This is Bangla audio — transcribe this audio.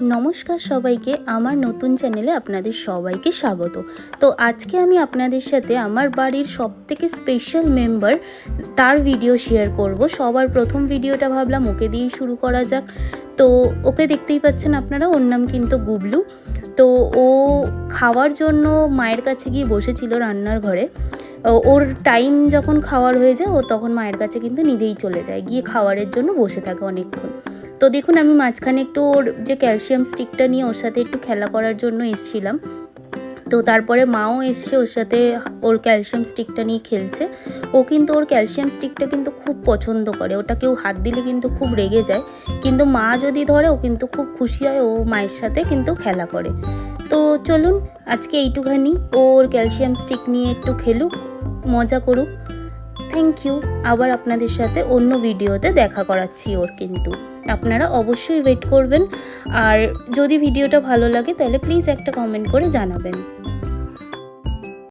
নমস্কার সবাইকে, আমার নতুন চ্যানেলে আপনাদের সবাইকে স্বাগত। তো আজকে আমি আপনাদের সাথে আমার বাড়ির সবথেকে স্পেশাল মেম্বার তার ভিডিও শেয়ার করব। সবার প্রথম ভিডিওটা ভাবলাম ওকে দিয়েই শুরু করা যাক। তো ওকে দেখতেই পাচ্ছেন আপনারা, ওর নাম কিন্তু গুবলু। তো ও খাওয়ার জন্য মায়ের কাছে গিয়ে বসেছিল রান্নার ঘরে। ওর টাইম যখন খাওয়ার হয়ে যায় ও তখন মায়ের কাছে কিন্তু নিজেই চলে যায়, গিয়ে খাওয়ারের জন্য বসে থাকে অনেকক্ষণ। তো দেখুন, আমি মাঝখানে একটু ওর যে ক্যালসিয়াম স্টিকটা নিয়ে ওর সাথে একটু খেলা করার জন্য এসেছিলাম। তো তারপরে মাও এসছে ওর সাথে, ওর ক্যালসিয়াম স্টিকটা নিয়ে খেলছে। ও কিন্তু ওর ক্যালসিয়াম স্টিকটা কিন্তু খুব পছন্দ করে, ওটা কেউ হাত দিলে কিন্তু খুব রেগে যায়, কিন্তু মা যদি ধরে ও কিন্তু খুব খুশি হয়, ও মায়ের সাথে কিন্তু খেলা করে। তো চলুন আজকে এইটুখানি, ওর ক্যালসিয়াম স্টিক নিয়ে একটু খেলুক, মজা করুক। Thank you. আবার আপনাদের সাথে অন্য ভিডিওতে দেখা করাচ্ছি ওর, কিন্তু আপনারা অবশ্যই ওয়েট করবেন। আর যদি ভিডিওটা ভালো লাগে তাহলে প্লিজ একটা কমেন্ট করে জানাবেন।